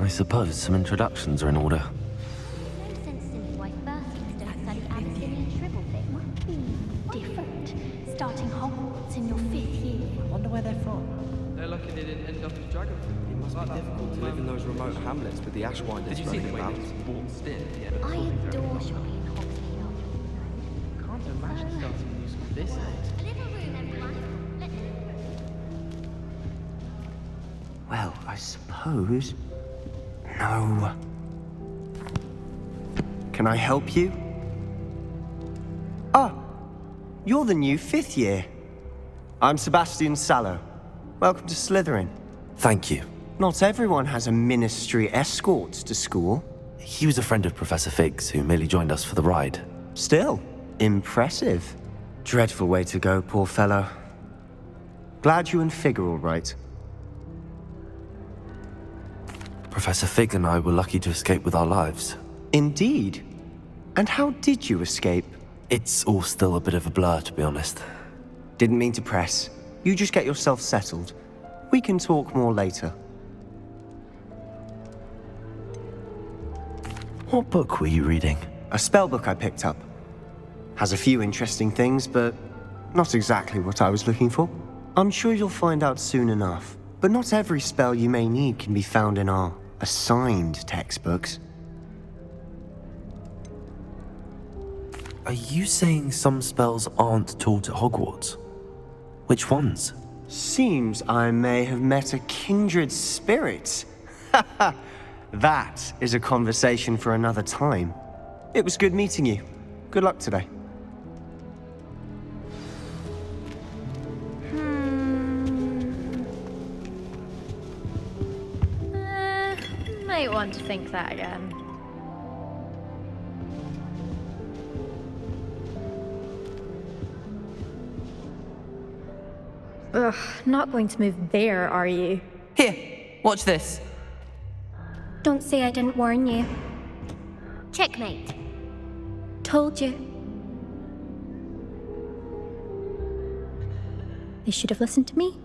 I suppose some introductions are in order. No sense in me why first instead of study Abyssinian shrivel thing must be different. Starting Hogwarts in your 5th year. I wonder where they're from. They're lucky they didn't end up as dragon. It must be difficult to live in those remote hamlets with the Ashwinders Did you see the running way about. they just waltzed in? I adore shopping in Hogsmeade after all. Can't imagine starting a new school this age. A little room, everyone. Well, I suppose... No. Can I help you? Ah, you're the new 5th year. I'm Sebastian Sallow. Welcome to Slytherin. Thank you. Not everyone has a ministry escort to school. He was a friend of Professor Fig's who merely joined us for the ride. Still, impressive. Dreadful way to go, poor fellow. Glad you and Fig are all right. Professor Fig and I were lucky to escape with our lives. Indeed. And how did you escape? It's all still a bit of a blur, to be honest. Didn't mean to press. You just get yourself settled. We can talk more later. What book were you reading? A spellbook I picked up. Has a few interesting things, but not exactly what I was looking for. I'm sure you'll find out soon enough. But not every spell you may need can be found in our assigned textbooks. Are you saying some spells aren't taught at Hogwarts? Which ones? Seems I may have met a kindred spirit. That is a conversation for another time. It was good meeting you. Good luck today. Might want to think that again. Ugh, not going to move there, are you? Here, watch this. Don't say I didn't warn you. Checkmate. Told you. They should have listened to me.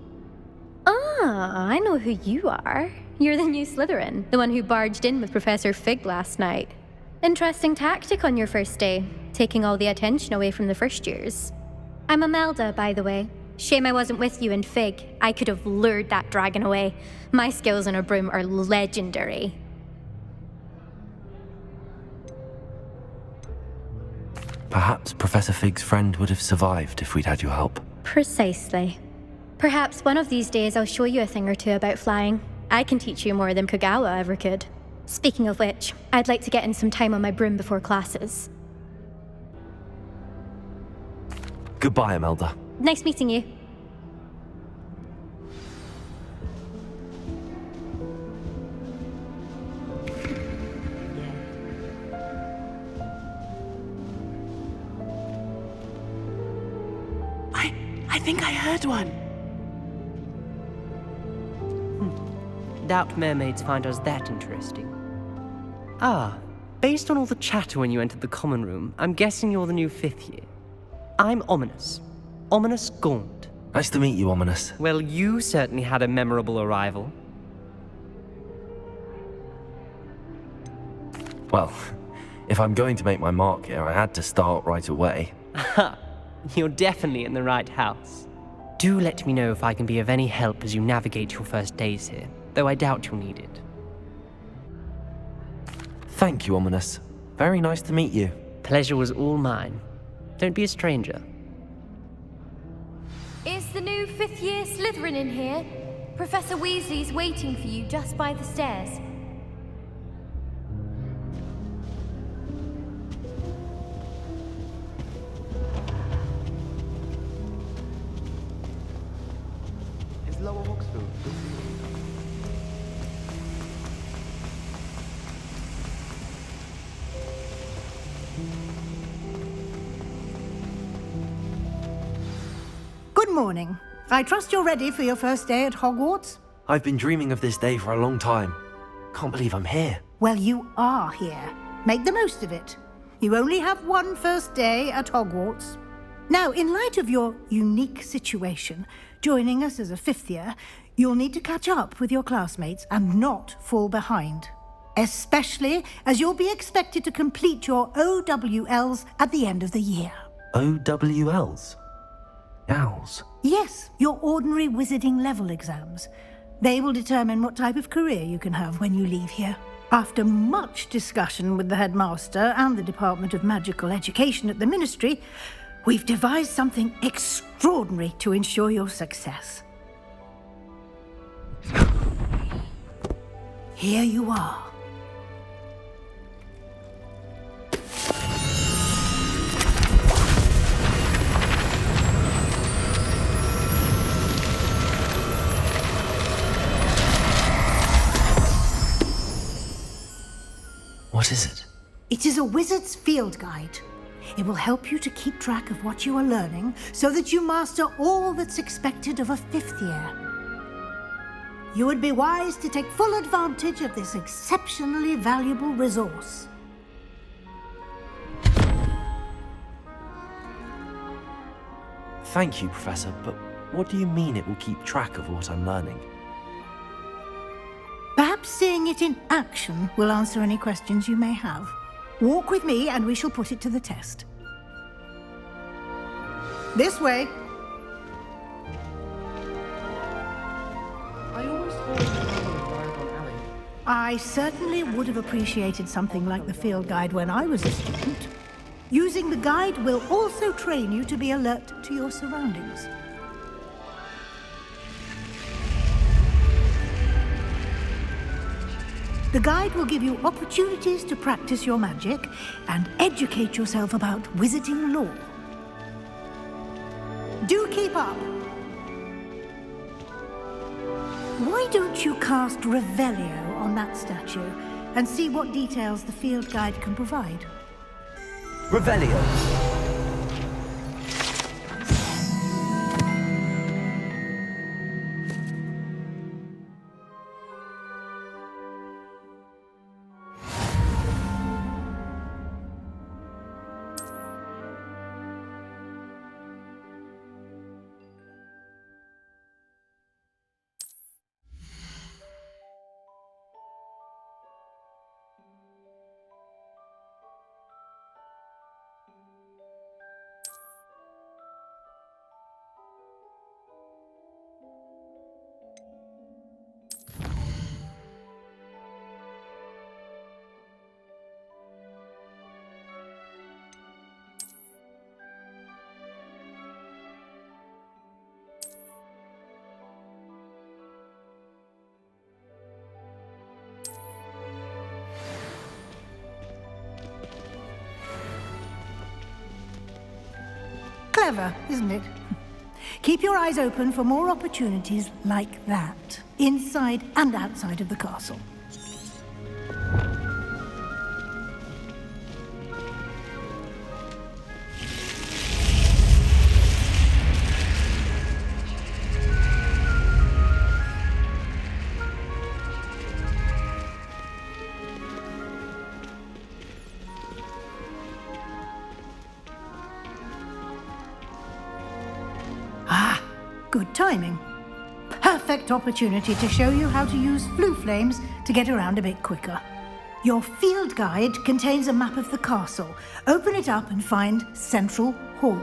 Ah, I know who you are. You're the new Slytherin, the one who barged in with Professor Fig last night. Interesting tactic on your first day, taking all the attention away from the first years. I'm Imelda, by the way. Shame I wasn't with you in Fig. I could have lured that dragon away. My skills on a broom are legendary. Perhaps Professor Fig's friend would have survived if we'd had your help. Precisely. Perhaps one of these days I'll show you a thing or two about flying. I can teach you more than Kogawa ever could. Speaking of which, I'd like to get in some time on my broom before classes. Goodbye, Imelda. Nice meeting you. I think I heard one. Doubt mermaids find us that interesting. Ah, based on all the chatter when you entered the common room, I'm guessing you're the new 5th year. I'm Ominous. Ominous Gaunt. Nice to meet you, Ominous. Well, you certainly had a memorable arrival. Well, if I'm going to make my mark here, I had to start right away. Ha! You're definitely in the right house. Do let me know if I can be of any help as you navigate your first days here, though I doubt you'll need it. Thank you, Ominous. Very nice to meet you. Pleasure was all mine. Don't be a stranger. Is the new 5th year Slytherin in here? Professor Weasley's waiting for you just by the stairs. Is Lower Hogsfield still Good morning. I trust you're ready for your first day at Hogwarts? I've been dreaming of this day for a long time. Can't believe I'm here. Well, you are here. Make the most of it. You only have one first day at Hogwarts. Now, in light of your unique situation, joining us as a 5th year, You'll need to catch up with your classmates and not fall behind. Especially as you'll be expected to complete your OWLs at the end of the year. OWLs? Owls? Yes, your ordinary wizarding level exams. They will determine what type of career you can have when you leave here. After much discussion with the headmaster and the Department of Magical Education at the Ministry, we've devised something extraordinary to ensure your success. Here you are. What is it? It is a wizard's field guide. It will help you to keep track of what you are learning so that you master all that's expected of a 5th year. You would be wise to take full advantage of this exceptionally valuable resource. Thank you, Professor, but what do you mean it will keep track of what I'm learning? Perhaps seeing it in action will answer any questions you may have. Walk with me and we shall put it to the test. This way. I almost thought you were on Diagon Alley. I certainly would have appreciated something like the field guide when I was a student. Using the guide will also train you to be alert to your surroundings. The guide will give you opportunities to practice your magic and educate yourself about wizarding lore. Do keep up! Why don't you cast Revelio on that statue and see what details the field guide can provide? Revelio! Clever, isn't it? Keep your eyes open for more opportunities like that, inside and outside of the castle. Good timing. Perfect opportunity to show you how to use flue flames to get around a bit quicker. Your field guide contains a map of the castle. Open it up and find Central Hall.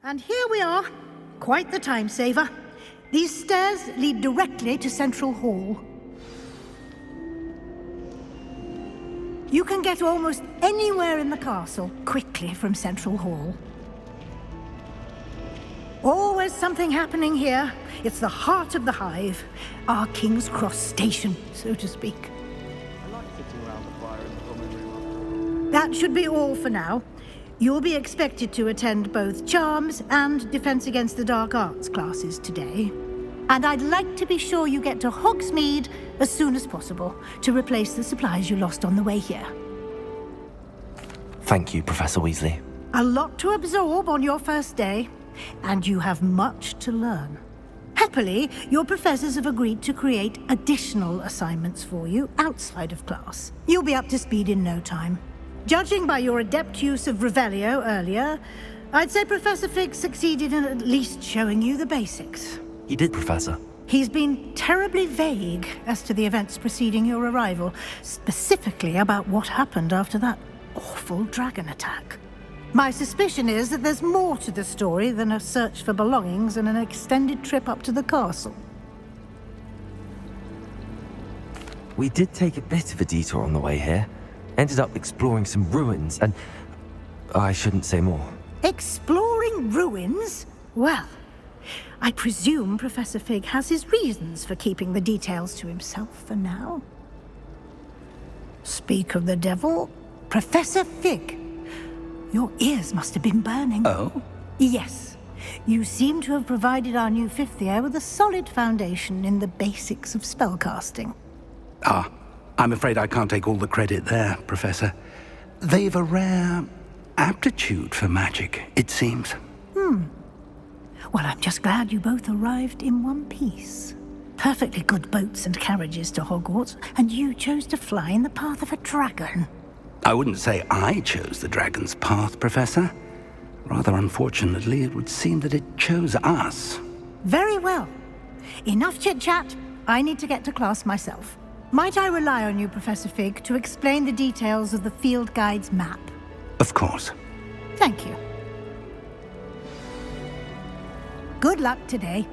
And here we are. Quite the time saver. These stairs lead directly to Central Hall. You can get almost anywhere in the castle quickly from Central Hall. Always something happening here. It's the heart of the hive, our King's Cross station, so to speak. I like sitting around the fire in the common room. That should be all for now. You'll be expected to attend both Charms and Defense Against the Dark Arts classes today. And I'd like to be sure you get to Hogsmeade as soon as possible to replace the supplies you lost on the way here. Thank you, Professor Weasley. A lot to absorb on your first day, and you have much to learn. Happily, your professors have agreed to create additional assignments for you outside of class. You'll be up to speed in no time. Judging by your adept use of Revelio earlier, I'd say Professor Fig succeeded in at least showing you the basics. He did, Professor. He's been terribly vague as to the events preceding your arrival, specifically about what happened after that awful dragon attack. My suspicion is that there's more to the story than a search for belongings and an extended trip up to the castle. We did take a bit of a detour on the way here. Ended up exploring some ruins and... I shouldn't say more. Exploring ruins? Well, I presume Professor Fig has his reasons for keeping the details to himself for now. Speak of the devil, Professor Fig. Your ears must have been burning. Oh? Yes. You seem to have provided our new fifth year with a solid foundation in the basics of spellcasting. Ah, I'm afraid I can't take all the credit there, Professor. They've a rare aptitude for magic, it seems. Well, I'm just glad you both arrived in one piece. Perfectly good boats and carriages to Hogwarts, and you chose to fly in the path of a dragon. I wouldn't say I chose the dragon's path, Professor. Rather unfortunately, it would seem that it chose us. Very well. Enough chit-chat. I need to get to class myself. Might I rely on you, Professor Fig, to explain the details of the field guide's map? Of course. Thank you. Good luck today.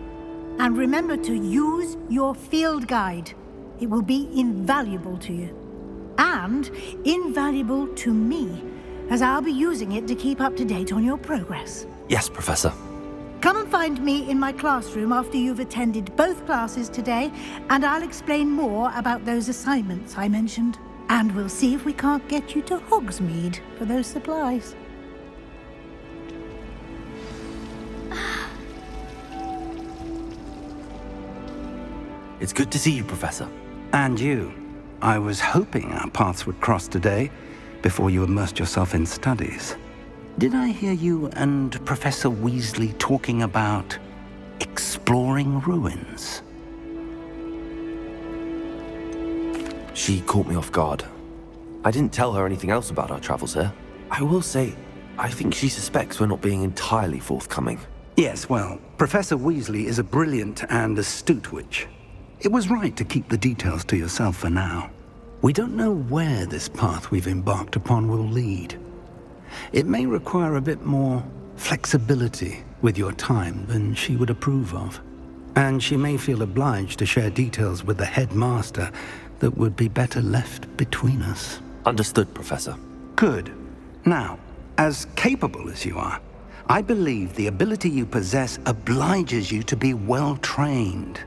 And remember to use your field guide. It will be invaluable to you. And invaluable to me, as I'll be using it to keep up to date on your progress. Yes, Professor. Come and find me in my classroom after you've attended both classes today, and I'll explain more about those assignments I mentioned. And we'll see if we can't get you to Hogsmeade for those supplies. It's good to see you, Professor. And you. I was hoping our paths would cross today, before you immersed yourself in studies. Did I hear you and Professor Weasley talking about exploring ruins? She caught me off guard. I didn't tell her anything else about our travels here. I will say, I think she suspects we're not being entirely forthcoming. Yes, well, Professor Weasley is a brilliant and astute witch. It was right to keep the details to yourself for now. We don't know where this path we've embarked upon will lead. It may require a bit more flexibility with your time than she would approve of. And she may feel obliged to share details with the headmaster that would be better left between us. Understood, Professor. Good. Now, as capable as you are, I believe the ability you possess obliges you to be well trained.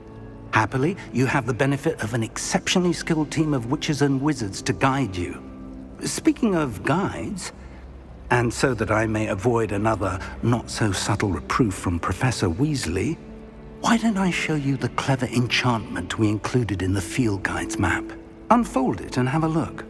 Happily, you have the benefit of an exceptionally skilled team of witches and wizards to guide you. Speaking of guides, and so that I may avoid another not-so-subtle reproof from Professor Weasley, why don't I show you the clever enchantment we included in the field guide's map? Unfold it and have a look.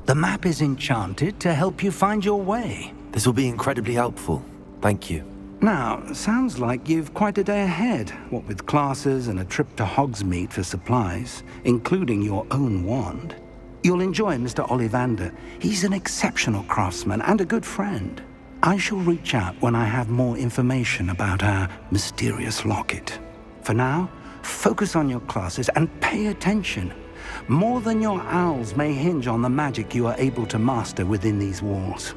The map is enchanted to help you find your way. This will be incredibly helpful. Thank you. Now, sounds like you've quite a day ahead, what with classes and a trip to Hogsmeade for supplies, including your own wand. You'll enjoy Mr. Ollivander. He's an exceptional craftsman and a good friend. I shall reach out when I have more information about our mysterious locket. For now, focus on your classes and pay attention. More than your owls may hinge on the magic you are able to master within these walls.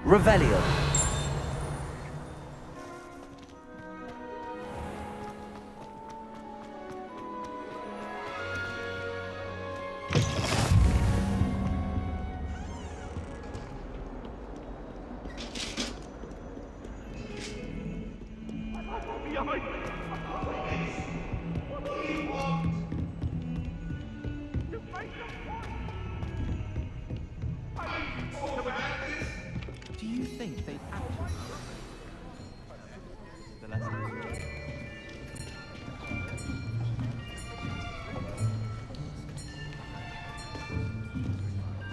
Revelio. Do you think they actually... The lesson.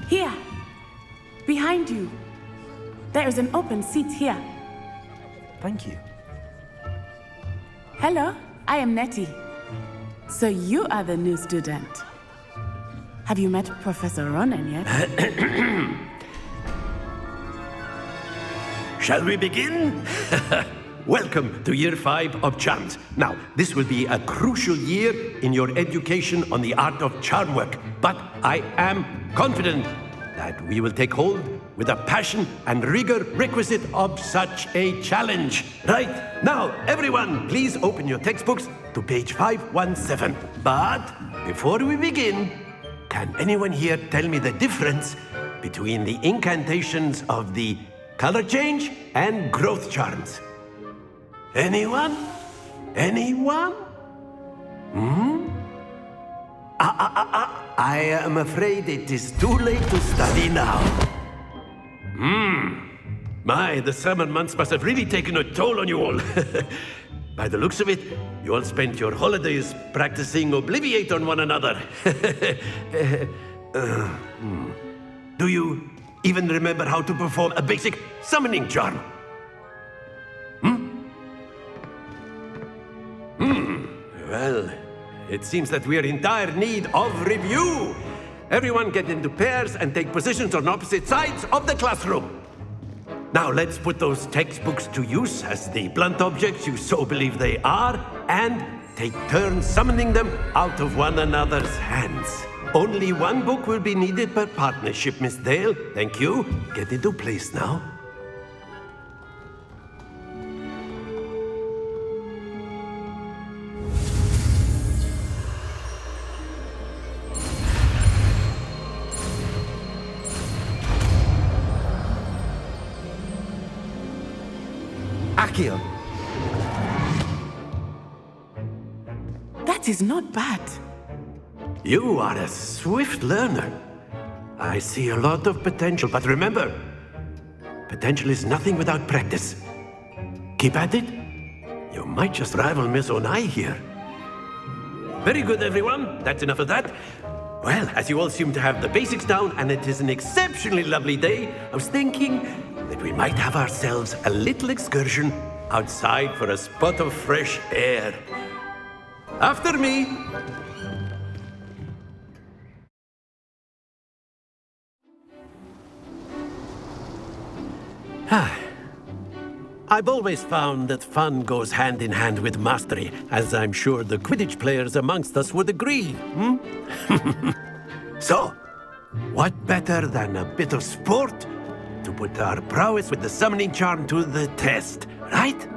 Here! Behind you! There is an open seat here. Thank you. Hello, I am Nettie. So you are the new student. Have you met Professor Ronan yet? Shall we begin? Welcome to Year 5 of Charms. Now, this will be a crucial year in your education on the art of charm work, but I am confident that we will take hold with the passion and rigor requisite of such a challenge. Right, now, everyone, please open your textbooks to page 517. But before we begin, can anyone here tell me the difference between the incantations of the color change and growth charms? Anyone? Anyone? I am afraid it is too late to study now. My, the summer months must have really taken a toll on you all. By the looks of it, you all spent your holidays practicing Obliviate on one another. Do you even remember how to perform a basic summoning charm? Well, it seems that we are in dire need of review. Everyone get into pairs and take positions on opposite sides of the classroom. Now let's put those textbooks to use as the blunt objects you so believe they are, and take turns summoning them out of one another's hands. Only one book will be needed per partnership, Miss Dale. Thank you. Get into place now. Accio. That is not bad. You are a swift learner. I see a lot of potential, but remember, potential is nothing without practice. Keep at it. You might just rival Miss Onai here. Very good, everyone. That's enough of that. Well, as you all seem to have the basics down, and it is an exceptionally lovely day, I was thinking that we might have ourselves a little excursion outside for a spot of fresh air. After me. I've always found that fun goes hand in hand with mastery, as I'm sure the Quidditch players amongst us would agree. So, what better than a bit of sport to put our prowess with the summoning charm to the test, right?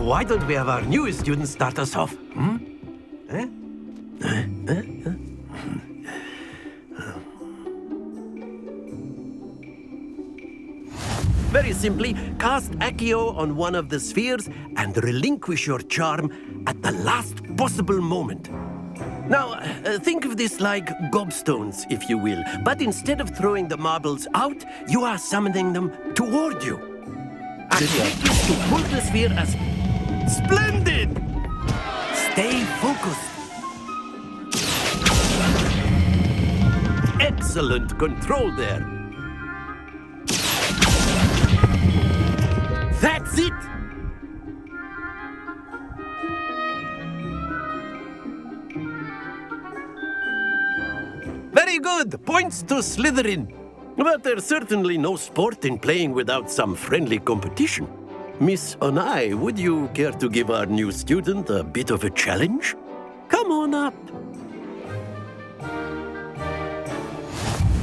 why don't we have our newest student start us off? Very simply, cast Accio on one of the spheres and relinquish your charm at the last possible moment. Now, think of this like gobstones, if you will, but instead of throwing the marbles out, you are summoning them toward you. The trick is to pull the sphere as... Splendid! Stay focused. Excellent control there. That's it! Very good! Points to Slytherin. But there's certainly no sport in playing without some friendly competition. Miss Onai, would you care to give our new student a bit of a challenge? Come on up.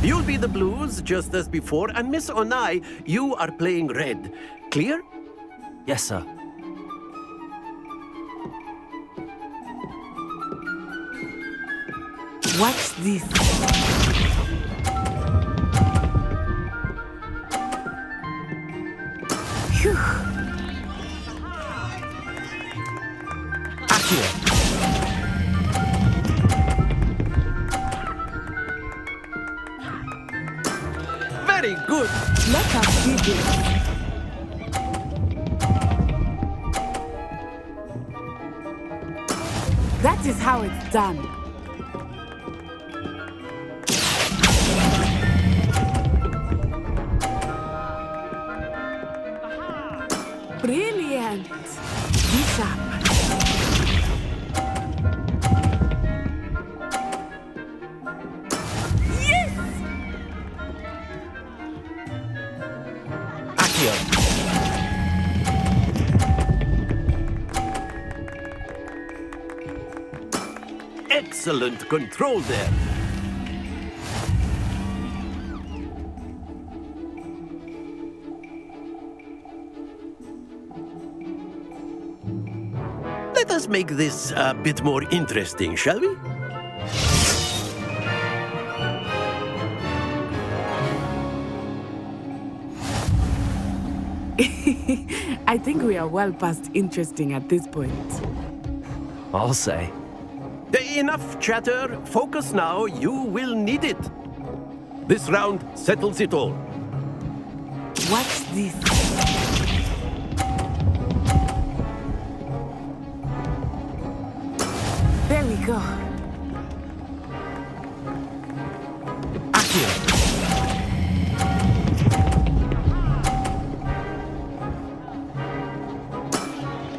You'll be the blues, just as before, and Miss Onai, you are playing red. Clear? Yes, sir. What's this? Phew. Very good. Let us see this. That is how it's done. Brilliant. Bishop. Yes! Accio. Excellent control there. Let us make this a bit more interesting, shall we? I think we are well past interesting at this point. I'll say. Enough chatter. Focus now. You will need it. This round settles it all. What's this? There we go. Accio.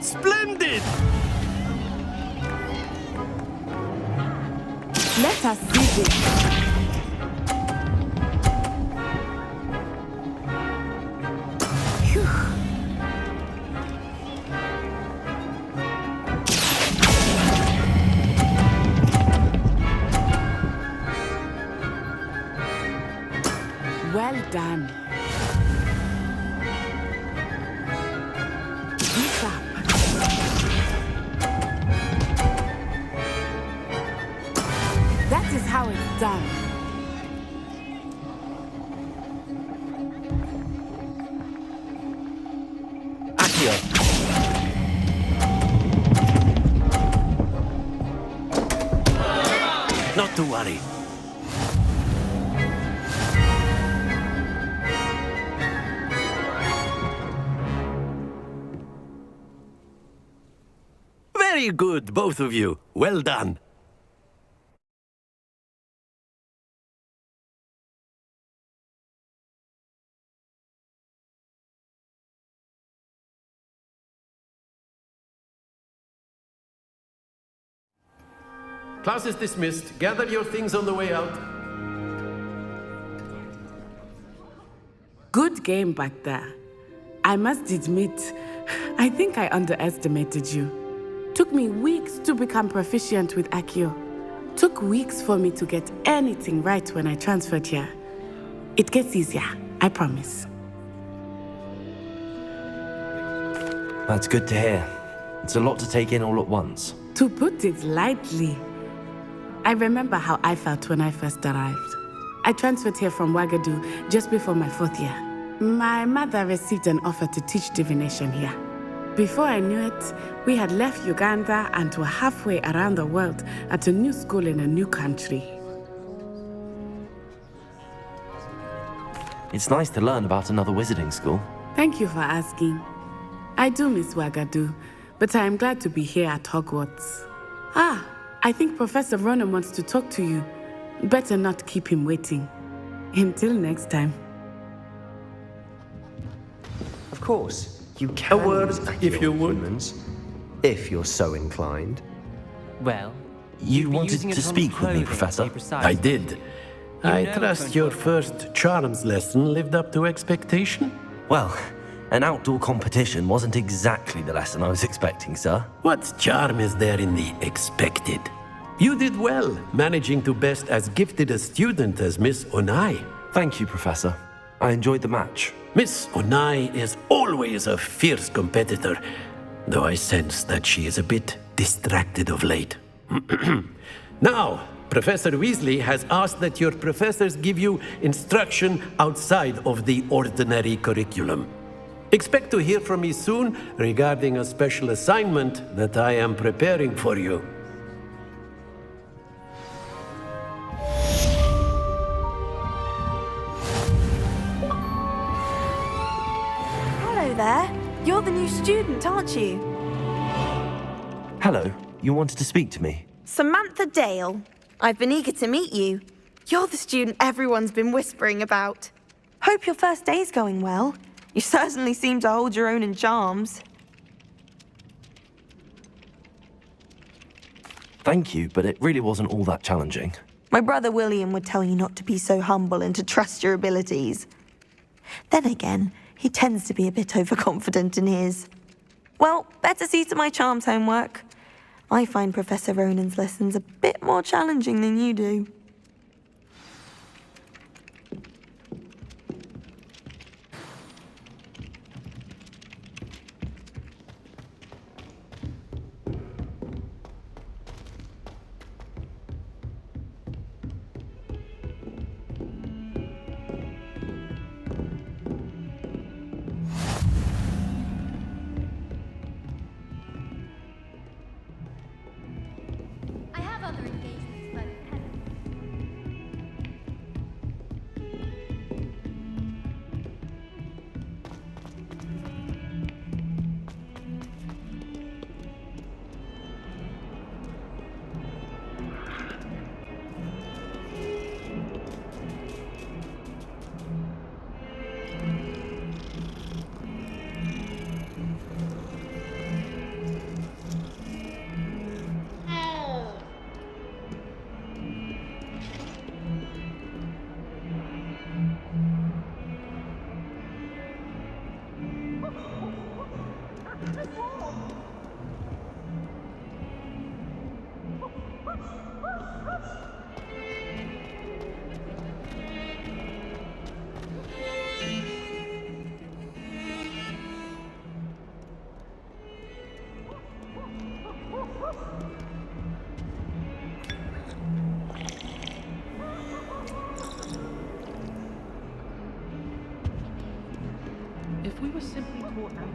Splendid! Let us see this. Phew. Well done. Bishop. That is how it's done. Accio. Not to worry. Very good, both of you. Well done. Class is dismissed. Gather your things on the way out. Good game back there. I must admit, I think I underestimated you. Took me weeks to become proficient with Accio. Took weeks for me to get anything right when I transferred here. It gets easier, I promise. That's good to hear. It's a lot to take in all at once. To put it lightly, I remember how I felt when I first arrived. I transferred here from Ouagadougou just before my 4th year. My mother received an offer to teach divination here. Before I knew it, we had left Uganda and were halfway around the world at a new school in a new country. It's nice to learn about another wizarding school. Thank you for asking. I do miss Ouagadougou, but I am glad to be here at Hogwarts. I think Professor Ronan wants to talk to you. Better not keep him waiting. Until next time. Of course, you can. A word, if you would. Humans, if you're so inclined. Well, You wanted to speak with me, Professor? I did. I trust your first charms lesson lived up to expectation? Well, an outdoor competition wasn't exactly the lesson I was expecting, sir. What charm is there in the expected? You did well, managing to best as gifted a student as Miss Onai. Thank you, Professor. I enjoyed the match. Miss Onai is always a fierce competitor, though I sense that she is a bit distracted of late. Now, Professor Weasley has asked that your professors give you instruction outside of the ordinary curriculum. Expect to hear from me soon regarding a special assignment that I am preparing for you. Hello there. You're the new student, aren't you? Hello, you wanted to speak to me? Samantha Dale. I've been eager to meet you. You're the student everyone's been whispering about. Hope your first day's going well. You certainly seem to hold your own in charms. Thank you, but it really wasn't all that challenging. My brother William would tell you not to be so humble and to trust your abilities. Then again, he tends to be a bit overconfident in his. Well, better see to my charms homework. I find Professor Ronan's lessons a bit more challenging than you do. I have other engagements, but If we were simply taught now.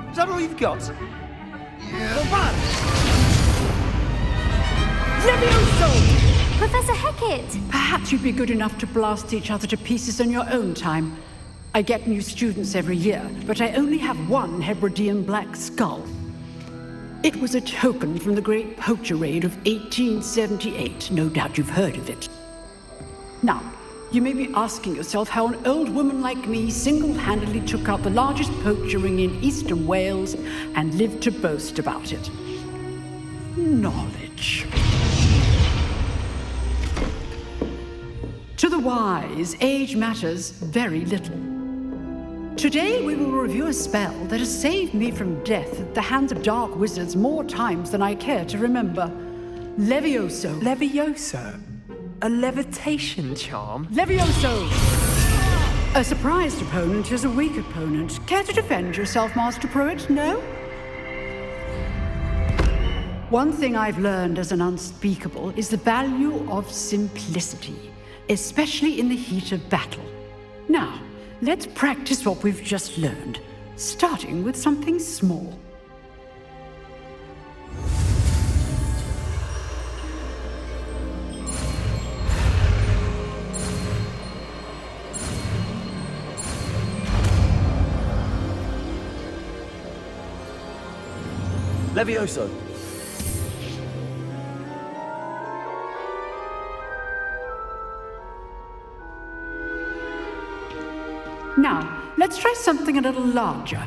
Is that all you've got? Professor Hecat! Perhaps you'd be good enough to blast each other to pieces in your own time. I get new students every year, but I only have one Hebridean black skull. It was a token from the Great Poacher Raid of 1878. No doubt you've heard of it. Now, you may be asking yourself how an old woman like me single-handedly took out the largest poacher ring in eastern Wales and lived to boast about it. Knowledge. To the wise, age matters very little. Today we will review a spell that has saved me from death at the hands of dark wizards more times than I care to remember. Levioso. Levioso? A levitation charm? Levioso! A surprised opponent is a weak opponent. Care to defend yourself, Master Pruitt? No? One thing I've learned as an unspeakable is the value of simplicity, especially in the heat of battle. Now, let's practice what we've just learned, starting with something small. Levioso. Now, let's try something a little larger.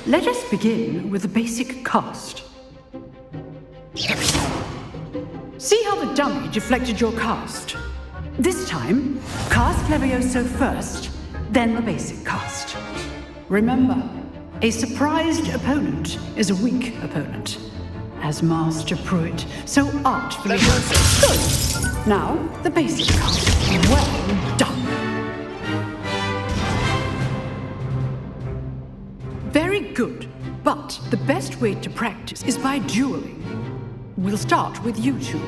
Let us begin with the basic cast. See how the dummy deflected your cast? This time, cast Levioso first, then the basic cast. Remember, a surprised opponent is a weak opponent. As Master Pruitt so artfully... Good! Now, the basic cast. Well done! Very good, but the best way to practice is by dueling. We'll start with you two.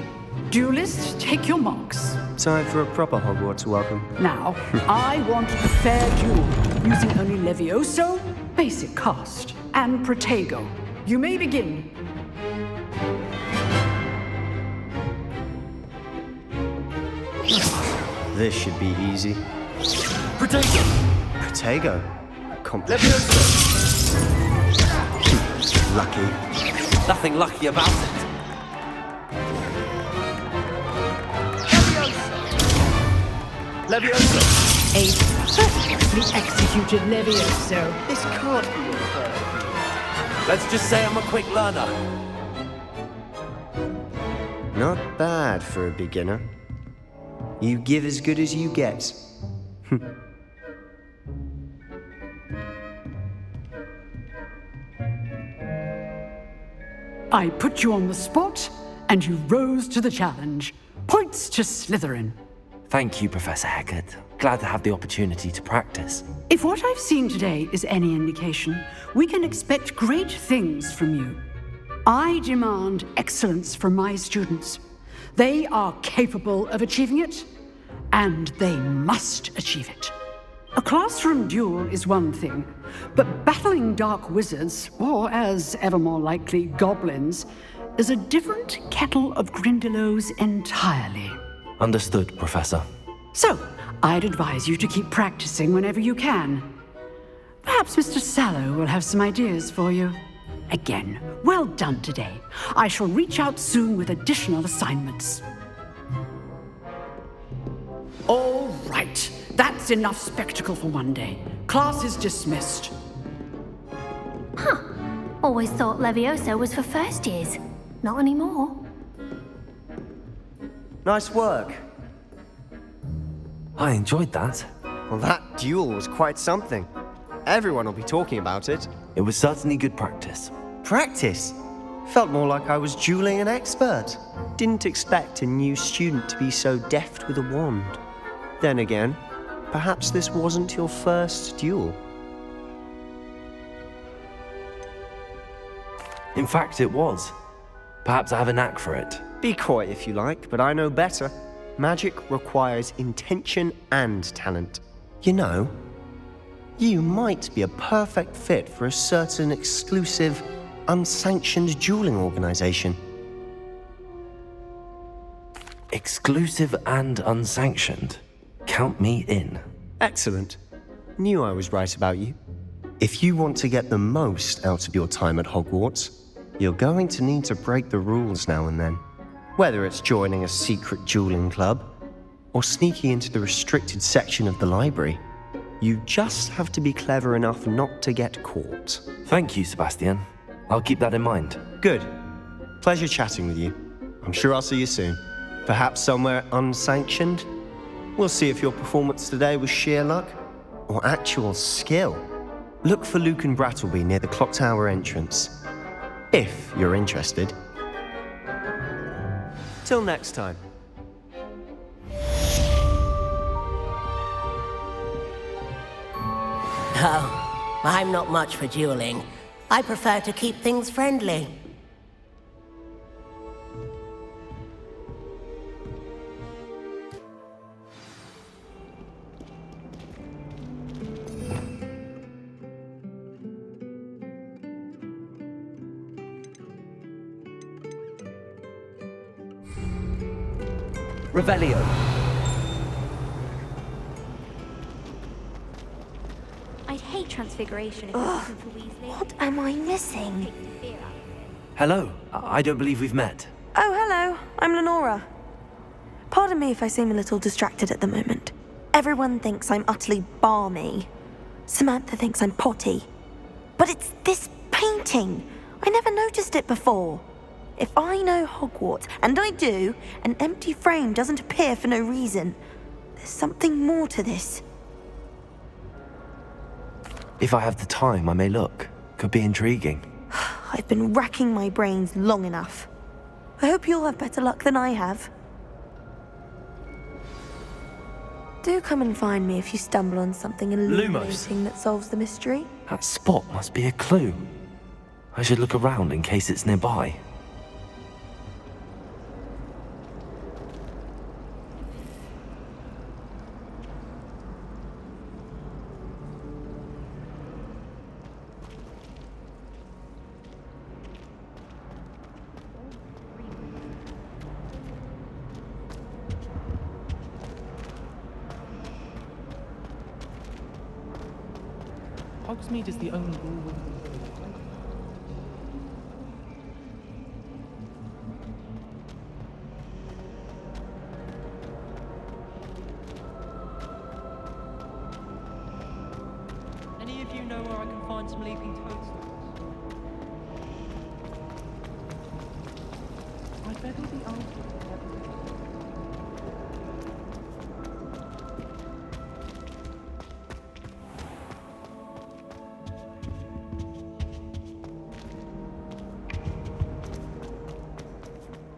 Duelists, take your marks. Time for a proper Hogwarts welcome. Now, I want a fair duel, using only Levioso, basic cast, and Protego. You may begin. This should be easy. Protego! Protego? Levioso! Lucky. Nothing lucky about it. Levioso! A perfectly executed Levioso. This can't be your third. Let's just say I'm a quick learner. Not bad for a beginner. You give as good as you get. I put you on the spot, and you rose to the challenge. Points to Slytherin. Thank you, Professor Hecat. Glad to have the opportunity to practice. If what I've seen today is any indication, we can expect great things from you. I demand excellence from my students. They are capable of achieving it, and they must achieve it. A classroom duel is one thing, but battling dark wizards, or as ever more likely, goblins, is a different kettle of Grindylows entirely. Understood, Professor. So, I'd advise you to keep practicing whenever you can. Perhaps Mr. Sallow will have some ideas for you. Again, well done today. I shall reach out soon with additional assignments. All right. That's enough spectacle for one day. Class is dismissed. Huh. Always thought Levioso was for first years. Not anymore. Nice work. I enjoyed that. Well, that duel was quite something. Everyone will be talking about it. It was certainly good practice. Practice? Felt more like I was dueling an expert. Didn't expect a new student to be so deft with a wand. Then again, perhaps this wasn't your first duel. In fact, it was. Perhaps I have a knack for it. Be coy if you like, but I know better. Magic requires intention and talent. You know, you might be a perfect fit for a certain exclusive, unsanctioned dueling organization. Exclusive and unsanctioned? Count me in. Excellent. Knew I was right about you. If you want to get the most out of your time at Hogwarts, you're going to need to break the rules now and then. Whether it's joining a secret dueling club, or sneaking into the restricted section of the library. You just have to be clever enough not to get caught. Thank you, Sebastian. I'll keep that in mind. Good. Pleasure chatting with you. I'm sure I'll see you soon. Perhaps somewhere unsanctioned? We'll see if your performance today was sheer luck or actual skill. Look for Luke and Brattleby near the clock tower entrance, if you're interested. Till next time. Oh, I'm not much for dueling. I prefer to keep things friendly. Revelio. I'd hate transfiguration if it wasn't for Weasley. What am I missing? Hello. I don't believe we've met. Oh, hello. I'm Lenora. Pardon me if I seem a little distracted at the moment. Everyone thinks I'm utterly balmy. Samantha thinks I'm potty. But it's this painting. I never noticed it before. If I know Hogwarts, and I do, an empty frame doesn't appear for no reason. There's something more to this. If I have the time, I may look. Could be intriguing. I've been racking my brains long enough. I hope you'll have better luck than I have. Do come and find me if you stumble on something illuminating that solves the mystery. That spot must be a clue. I should look around in case it's nearby. Hogsmeade is the only rule with Any of you know where I can find some leaping toadstools? I bet it'll be old.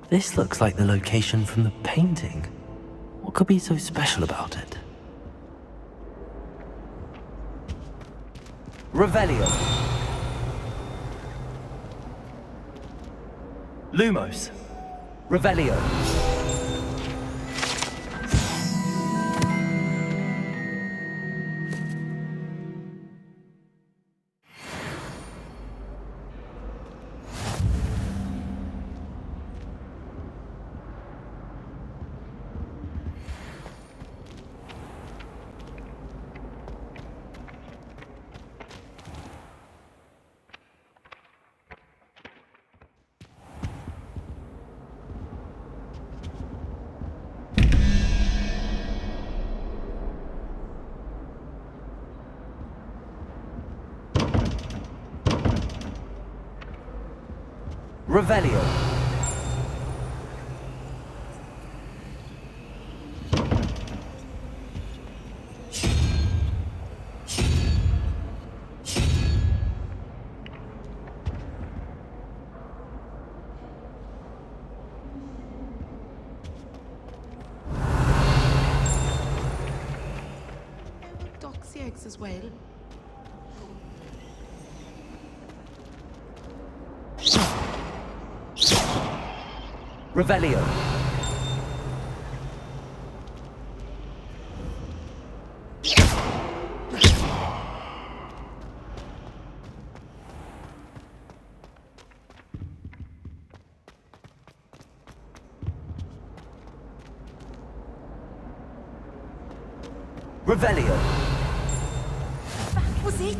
This looks like the location from the painting. What could be so special about it? Revelio. Lumos. Revelio. Revelio. Doxy eggs as well. Revelio. Revelio. That was it.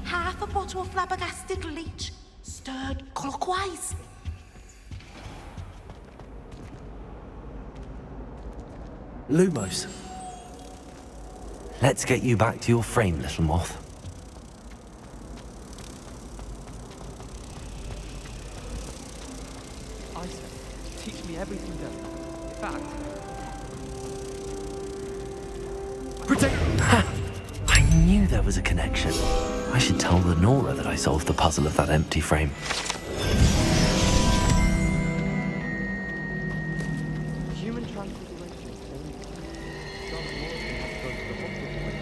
Half a bottle of flabbergasted leech, stirred clockwise. Lumos. Let's get you back to your frame, little moth. Isa, teach me everything you know. In fact, Protect! Ha! I knew there was a connection. I should tell Lenora that I solved the puzzle of that empty frame. Human transfiguration is only John Morrison has to go to the hospital with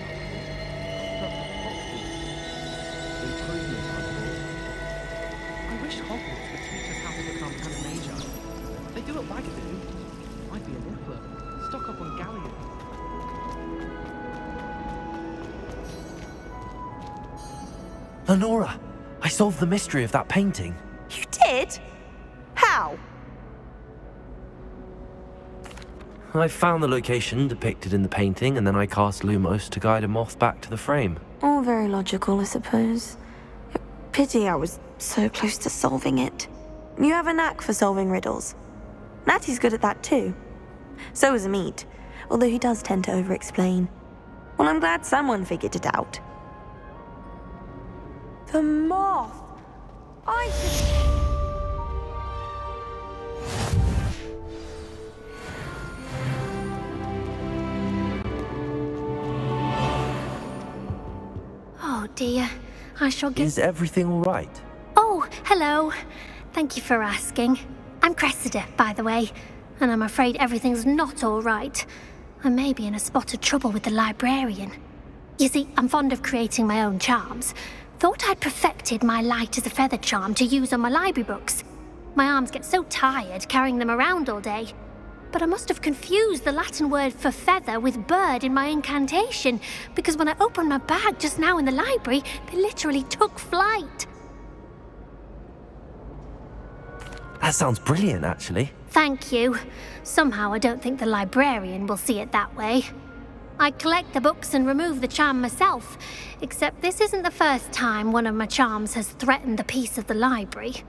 improvement, I thought. I wish Hogwarts would teach us how to become animator. They do at Wagadoo. I'd be a niffler. Stock up on galleons. Lenora, I solved the mystery of that painting. You did? How? I found the location depicted in the painting, and then I cast Lumos to guide a moth back to the frame. All very logical, I suppose. Pity I was so close to solving it. You have a knack for solving riddles. Natty's good at that too. So is Amit, although he does tend to over-explain. Well, I'm glad someone figured it out. The moth! I should... Oh dear, I shall get... Is everything all right? Oh, hello. Thank you for asking. I'm Cressida, by the way, and I'm afraid everything's not all right. I may be in a spot of trouble with the librarian. You see, I'm fond of creating my own charms. Thought I'd perfected my light as a feather charm to use on my library books. My arms get so tired carrying them around all day. But I must have confused the Latin word for feather with bird in my incantation, because when I opened my bag just now in the library, they literally took flight. That sounds brilliant, actually. Thank you. Somehow I don't think the librarian will see it that way. I collect the books and remove the charm myself, except this isn't the first time one of my charms has threatened the peace of the library.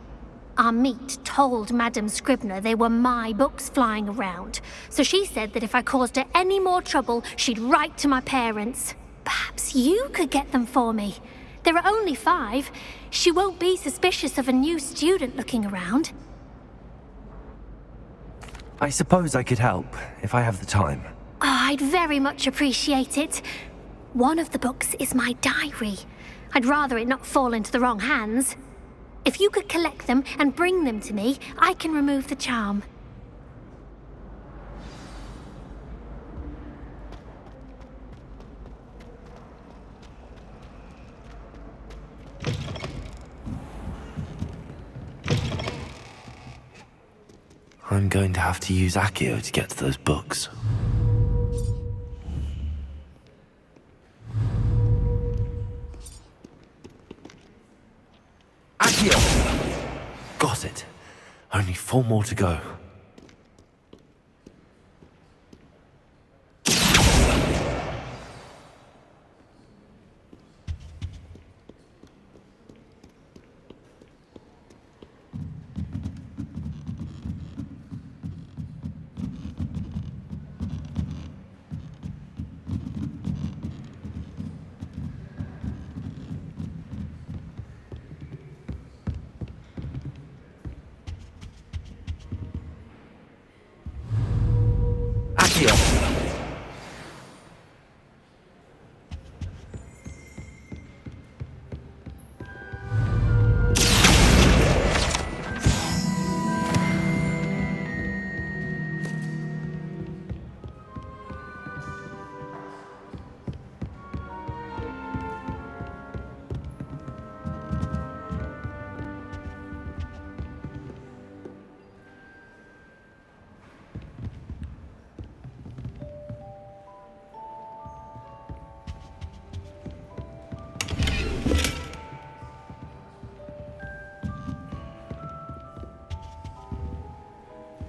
Amit told Madame Scribner they were my books flying around, so she said that if I caused her any more trouble, she'd write to my parents. Perhaps you could get them for me. There are only 5. She won't be suspicious of a new student looking around. I suppose I could help, if I have the time. Oh, I'd very much appreciate it. One of the books is my diary. I'd rather it not fall into the wrong hands. If you could collect them and bring them to me, I can remove the charm. I'm going to have to use Accio to get to those books. Accio! Got it. Only 4 more to go.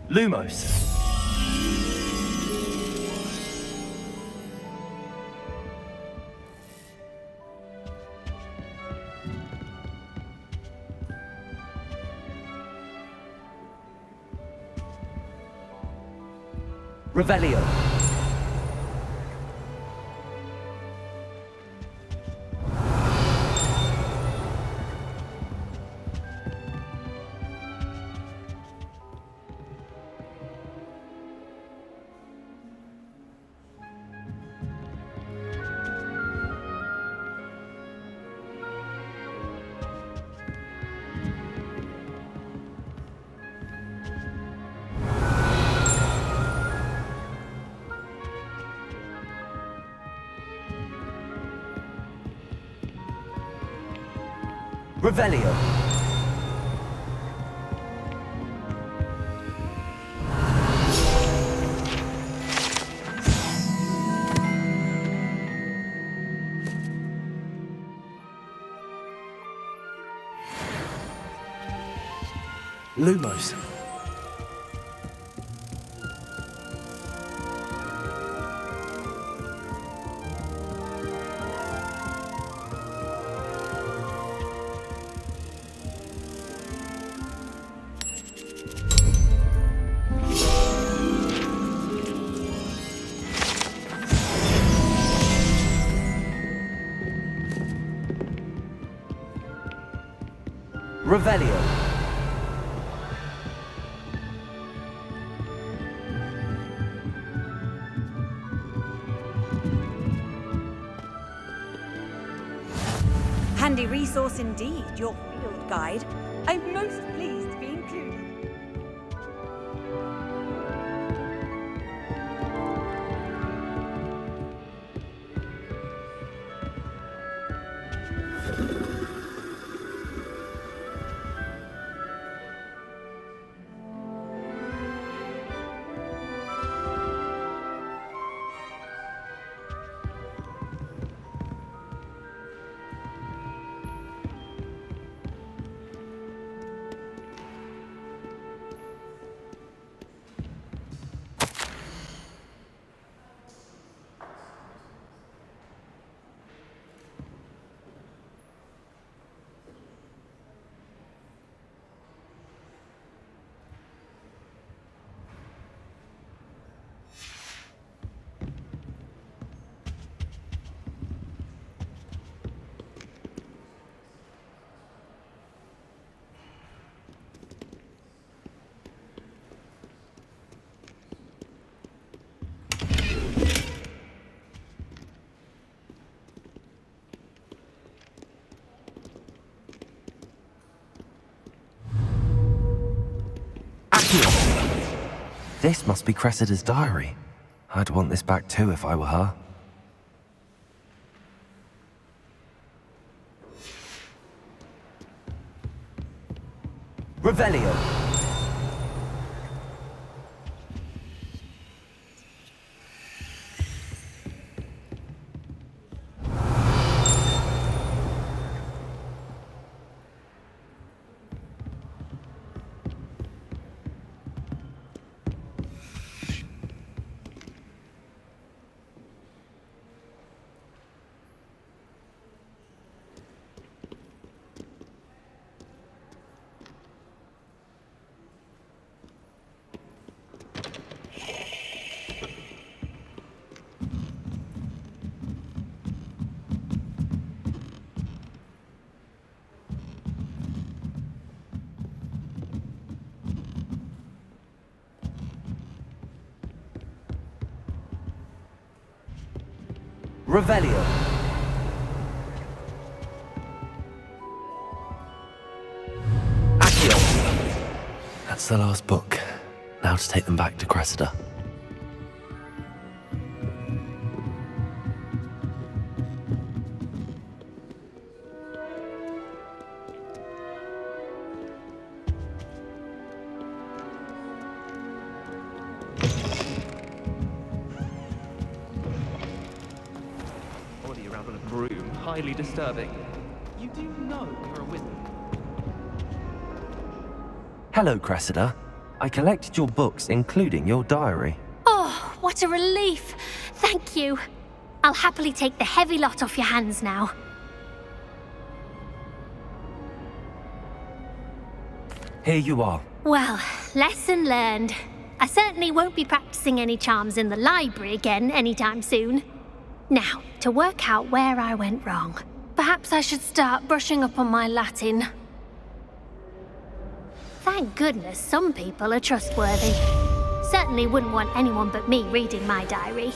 Lumos. Revelio. Revelio. Lumos. Revelio. Handy resource indeed, your field guide. I'm most pleased to be included. This must be Cressida's diary. I'd want this back too if I were her. Revelio. Revelio. Accio. That's the last book. Now to take them back to Cressida. Highly disturbing. You do know you're a wizard. Hello, Cressida. I collected your books, including your diary. Oh, what a relief. Thank you. I'll happily take the heavy lot off your hands now. Here you are. Well, lesson learned. I certainly won't be practicing any charms in the library again anytime soon. Now, to work out where I went wrong. Perhaps I should start brushing up on my Latin. Thank goodness some people are trustworthy. Certainly wouldn't want anyone but me reading my diary.